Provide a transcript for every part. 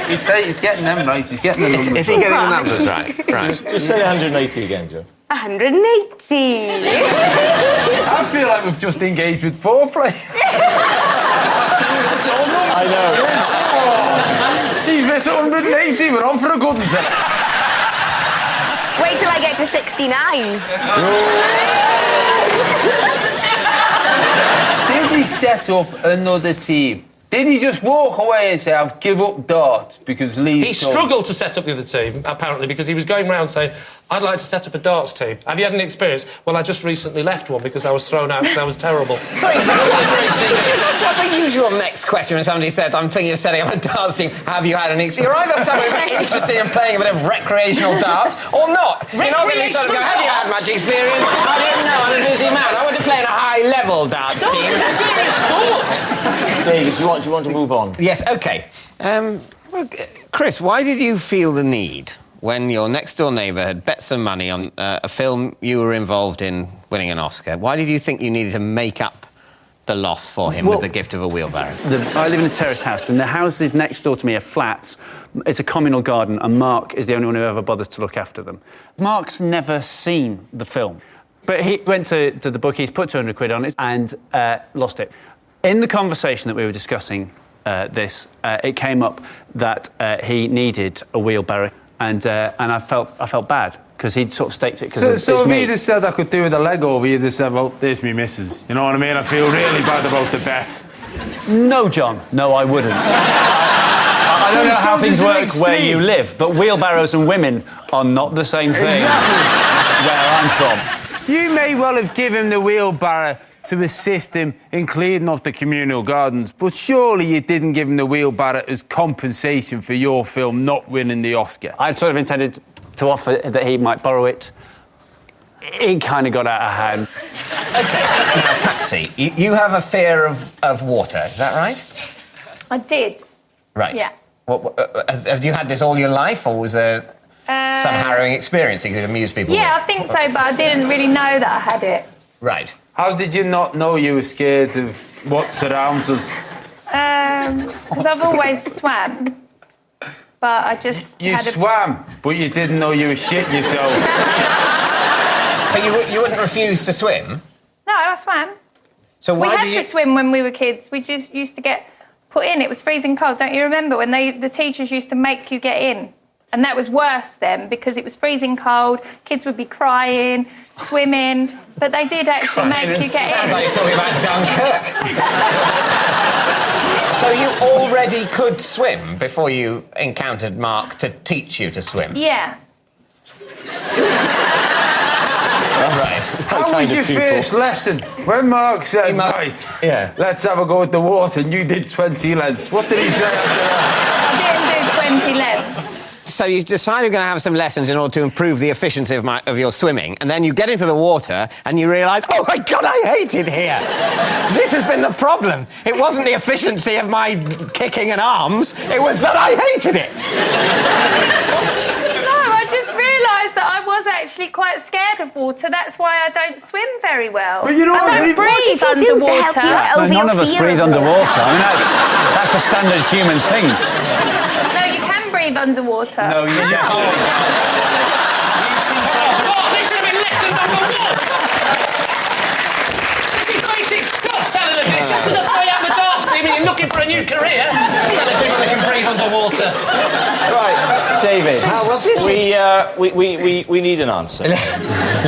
He's getting them right. He's getting the numbers. Is he getting the numbers right? Right. Just say 180 again, Joe. 180. I feel like we've just engaged with foreplay. I know. She's missed 180. We're on for a good one. Wait till I get to 69. Did he set up another team? Did he just walk away and say, I'll give up darts because Lee... He struggled to set up the other team, apparently, because he was going round saying, I'd like to set up a darts team. Have you had any experience? Well, I just recently left one because I was thrown out because I was terrible. Sorry, that's not the usual next question when somebody says, I'm thinking of setting up a darts team. Have you had any experience? You're either someone interested in playing a bit of recreational darts or not. You're not going to sort of go, have you had much experience? I don't know, I'm a busy man. I want to play in a high-level darts team. It's a serious sport. David, do you want to move on? Yes, OK. Well, Chris, why did you feel the need, when your next-door neighbour had bet some money on a film you were involved in winning an Oscar, why did you think you needed to make up the loss for him with the gift of a wheelbarrow? I live in a terraced house, and the houses next door to me are flats. It's a communal garden, and Mark is the only one who ever bothers to look after them. Mark's never seen the film, but he went to the bookies, put 200 quid on it, and lost it. In the conversation that we were discussing it came up that he needed a wheelbarrow, and I felt bad because he'd sort of staked it. So if he'd have said I could do with a leg over, you'd have said, well, there's me missus. You know what I mean? I feel really bad about the bet. No, John. No, I wouldn't. I don't know how things work where you live, but wheelbarrows and women are not the same thing where I'm from. You may well have given him the wheelbarrow to assist him in cleaning up the communal gardens, but surely you didn't give him the wheelbarrow as compensation for your film not winning the Oscar. I'd sort of intended to offer that he might borrow it. It kind of got out of hand. OK, now, Patsy, you have a fear of water, is that right? I did. Right. Yeah. Have you had this all your life, or was there some harrowing experience you could amuse people with? Yeah, I think so, but I didn't really know that I had it. Right. How did you not know you were scared of what surrounds us? Because I've always swam, but I just You swam, but you didn't know you were shitting yourself. But you wouldn't refuse to swim? No, I swam. So why we had to swim when we were kids. We just used to get put in. It was freezing cold. Don't you remember when the teachers used to make you get in? And that was worse then because it was freezing cold. Kids would be crying, swimming, but they did actually make you get in. Sounds like you're talking about Dunkirk. So you already could swim before you encountered Mark to teach you to swim? Yeah. Right. How was your first lesson? When Mark said, right, let's have a go at the water, and you did 20 lengths. What did he say after that? I didn't do 20 lengths. So you decided you're going to have some lessons in order to improve the efficiency of your swimming, and then you get into the water and you realise, oh, my God, I hate it here. This has been the problem. It wasn't the efficiency of my kicking and arms, it was that I hated it. No, I just realised that I was actually quite scared of water. That's why I don't swim very well. But you know I don't breathe underwater. None of us breathe underwater. I mean, that's a standard human thing. No, you can breathe underwater. No, you definitely can't. This should have been left and number one. This is basic stuff, telling them this. Just because I throw you out the darts team and you're looking for a new career, telling people they can breathe underwater. Right, David. We need an answer.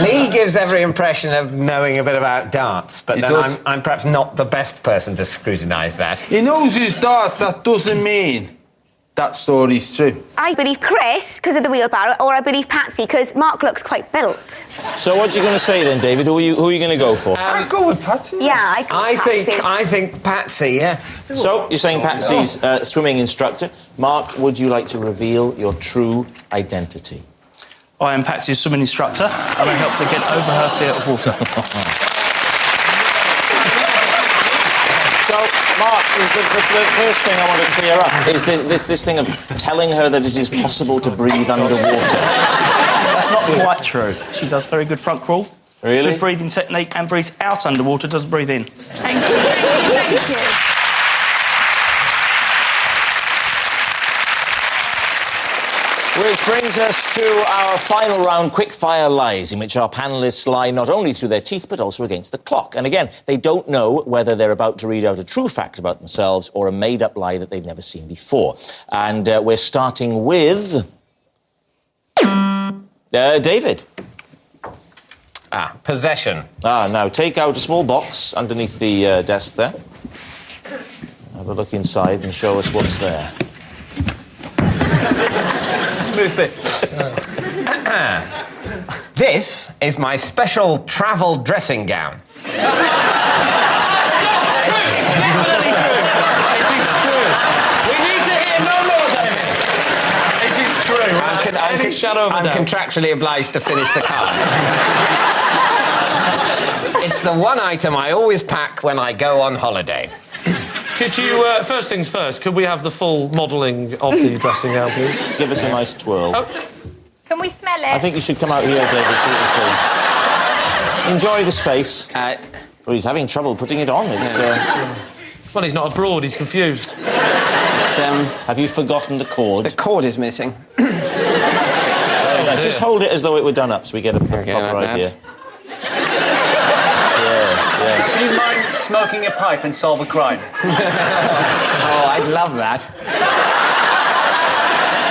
Lee gives every impression of knowing a bit about darts, but then I'm perhaps not the best person to scrutinise that. He knows his darts, that doesn't mean that story's true. I believe Chris, because of the wheelbarrow, or I believe Patsy, because Mark looks quite built. So what are you going to say then, David? Who are you going to go for? I'd go with Patsy. Yeah, I think Patsy, yeah. So you're saying Patsy's swimming instructor. Mark, would you like to reveal your true identity? I am Patsy's swimming instructor, and I helped her get over her fear of water. So, Mark, the first thing I want to clear up is this thing of telling her that it is possible to breathe underwater. That's not quite true. She does very good front crawl. Really? Good breathing technique and breathes out underwater, doesn't breathe in. Thank you, thank you, thank you. Which brings us to our final round, Quickfire Lies, in which our panellists lie not only through their teeth, but also against the clock. And again, they don't know whether they're about to read out a true fact about themselves or a made-up lie that they've never seen before. And we're starting with... David. Possession. Now, take out a small box underneath the desk there. Have a look inside and show us what's there. Smooth bit. This is my special travel dressing gown. Definitely true. It is true. We need to hear no more, David. It is true. I'm contractually obliged to finish the card. It's the one item I always pack when I go on holiday. Could you, first things first, could we have the full modelling of the dressing gown, please? Give us a nice twirl. Oh. Can we smell it? I think you should come out here, David, so you can see. Enjoy the space. Well, he's having trouble putting it on. It's, Well, he's not abroad, he's confused. Have you forgotten the cord? The cord is missing. Just hold it as though it were done up so we get a proper idea. Do you mind smoking a pipe and solve a crime? Oh, I'd love that.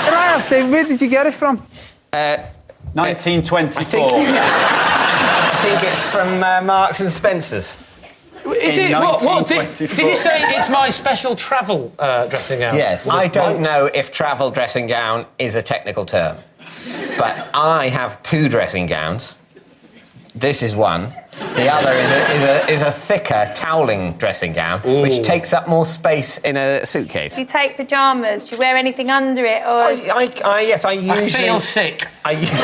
Can I ask, Dave, where did you get it from? 1924. I think it's from Marks and Spencer's. Is it? What did you say it's my special travel dressing gown? Yes. I don't know if travel dressing gown is a technical term, but I have two dressing gowns. This is one. The other is a thicker toweling dressing gown, which takes up more space in a suitcase. Do you take pyjamas? Do you wear anything under it? Or Yes, I usually... I feel sick. I usually...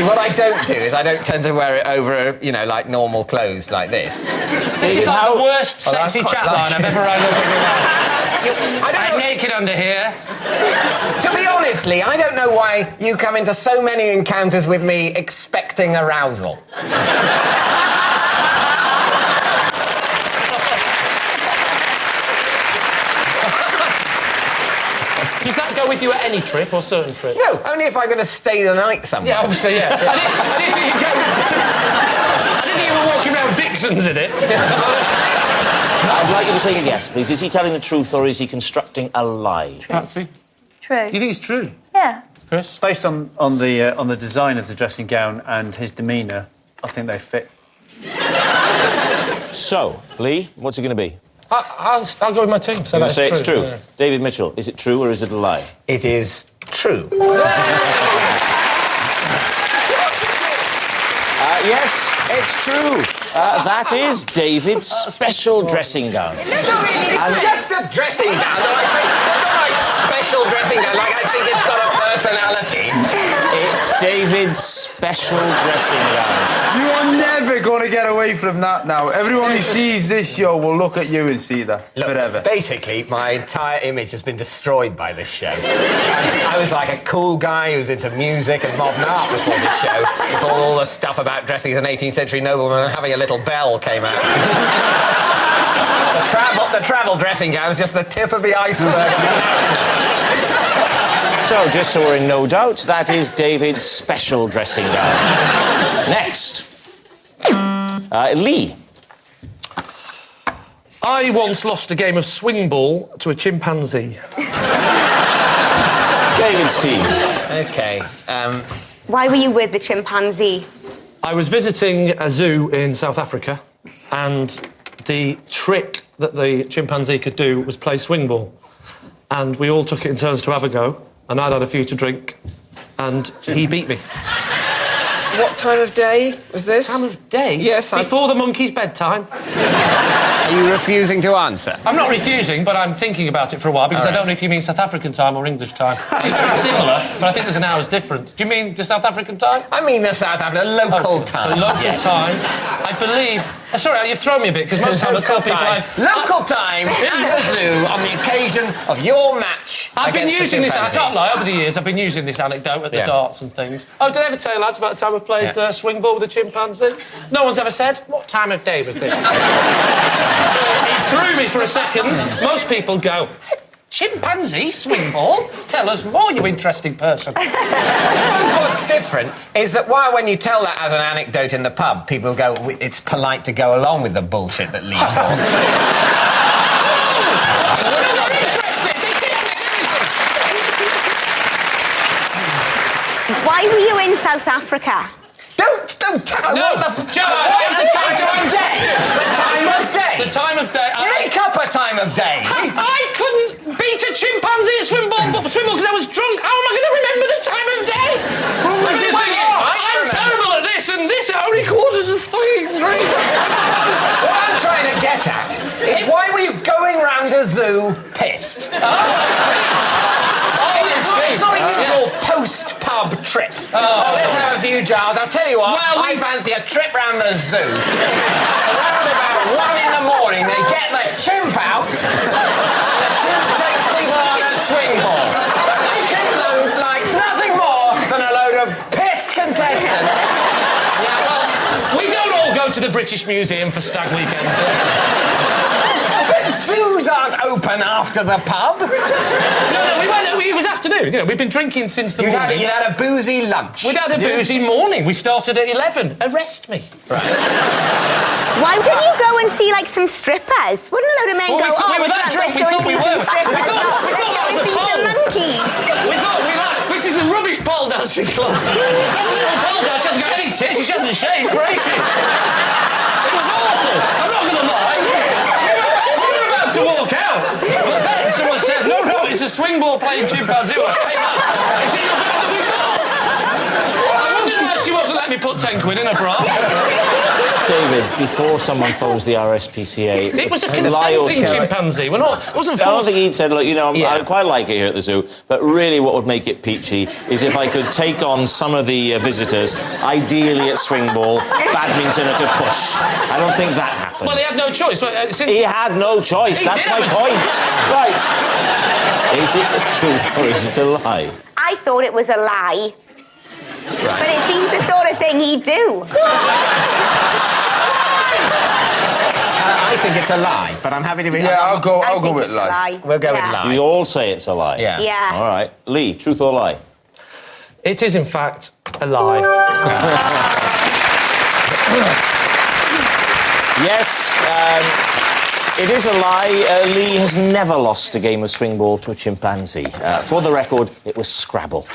What I don't do is I don't tend to wear it over, like normal clothes like this. This is like the worst sexy chat line I've ever heard of in my life. I'm naked under here. To be honest, Lee, I don't know why you come into so many encounters with me expecting arousal. Does that go with you at any trip or certain trips? No, only if I'm going to stay the night somewhere. Yeah, obviously, yeah. I didn't think you were walking around Dixon's in it. I'd like you to say yes, please. Is he telling the truth or is he constructing a lie? Patsy? True. You think it's true? Yeah. Chris? Based on the design of the dressing gown and his demeanour, I think they fit. So, Lee, what's it going to be? I'll go with my team. So You're going to say it's true. Yeah. David Mitchell, is it true or is it a lie? It is true. Yes, it's true. That is David's special dressing gown. It's just a dressing gown. It's not my special dressing gown. Like, I think it's got a personality. It's David's special dressing gown. You are never going to get away from that now. Everyone who sees this show will look at you and see that forever. Basically, my entire image has been destroyed by this show. I was like a cool guy who was into music and modern art before this show, before all the stuff about dressing as an 18th century nobleman and having a little bell came out. The travel dressing gown is just the tip of the iceberg. So, just so we're in no doubt, that is David's special dressing gown. Next. Lee. I once lost a game of swing ball to a chimpanzee. David's team. OK. Why were you with the chimpanzee? I was visiting a zoo in South Africa, and the trick that the chimpanzee could do was play swing ball. And we all took it in turns to have a go, and I'd had a few to drink, and he beat me. What time of day was this? Time of day? Yes, Before the monkey's bedtime. Are you refusing to answer? I'm not refusing, but I'm thinking about it for a while, because I don't know if you mean South African time or English time. It's very similar, but I think there's an hour's difference. Do you mean the South African time? I mean the South African local time. The local time. I believe... sorry, you've thrown me a bit, because most of the time I tell people Local time at the zoo on the occasion of your match. I've been against the using this, I chimpanzee. can't lie, over the years I've been using this anecdote at the darts and things. Oh, did I ever tell you, lads, about the time I played swing ball with a chimpanzee? No one's ever said, what time of day was this? He threw me for a second. Most people go, Chimpanzee swing ball? Tell us more, you interesting person. I suppose what's different is that when you tell that as an anecdote in the pub, people go, it's polite to go along with the bullshit that Lee talks. Why were you in South Africa? Don't tell me. No, Joanna, The time of day. The time of day. Make up a time of day. I couldn't beat a chimpanzee at swim ball because I was drunk. How am I going to remember the time of day? I'm terrible at this, and this at only 2:45. What I'm trying to get at is why were you going round a zoo pissed? It's not a usual post-pub trip. Let's have a few jars. I'll tell you what, I fancy a trip round the zoo. Around about 1 in the morning, they get the chimp out, and the chimp takes people on a swing ball. The chimp likes nothing more than a load of pissed contestants. Yeah, well, we don't all go to the British Museum for stag weekends. But zoos aren't open after the pub. No, it was afternoon. You know, we've been drinking since the morning. You'd had a boozy lunch. We'd had a boozy morning. We started at 11. Arrest me. Right. Why didn't you go and see, like, some strippers? Wouldn't a load of men go, we were that drunk, we thought we were. Strippers. We thought that was a pole. Monkeys. We thought this is the rubbish pole dancing club. That little pole dance hasn't got any tits, she hasn't shaved for ages. It was awful. I'm not going to lie. We were about to walk out. But then someone said, no, it's a swing ball playing chimpanzee. I came up. Is it better than we thought? I wondered why she wasn't letting me put 10 quid in her bra. David, before someone phones the RSPCA... It was a consenting chimpanzee. It wasn't I don't false. think he'd said, look, you know, I quite like it here at the zoo, but really what would make it peachy is if I could take on some of the visitors, ideally at swing ball, badminton at a push. I don't think that happened. Well, he had no choice. He had no choice. That's my point. Right. Is it the truth or is it a lie? I thought it was a lie. Right. But it seems the sort of thing he'd do. I think it's a lie, but I'm happy to be... Yeah, I'll go with it's lie. a lie. We'll go with lie. We all say it's a lie. Yeah. Yeah. All right. Lee, truth or lie? It is, in fact, a lie. Yes, it is a lie. Lee has never lost a game of swing ball to a chimpanzee. For the record, it was Scrabble.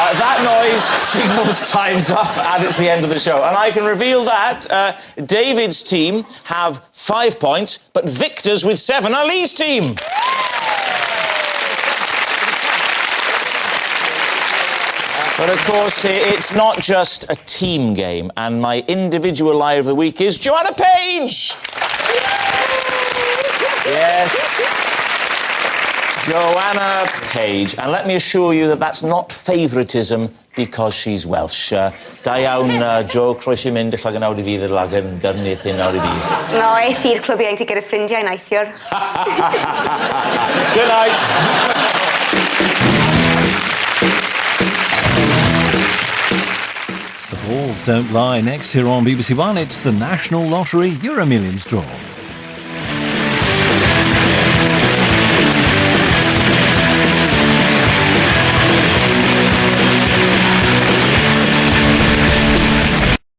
That noise signals time's up and it's the end of the show. And I can reveal that David's team have 5 points, but Victor's with 7 are Lee's team. But of course, it's not just a team game, and my individual lie of the week is Joanna Page! Yes. Joanna Page. And let me assure you that that's not favouritism because she's Welsh. Da iawn, Jo, croeso mynd, ych lag yn awd I fi ddod lag yn gyrnydd hyn awd I fi. No, es i'r clwb iau gyda ffrindiau neithiwr. Good night. The balls don't lie. Next here on BBC One, it's the National Lottery Euro Millions draw.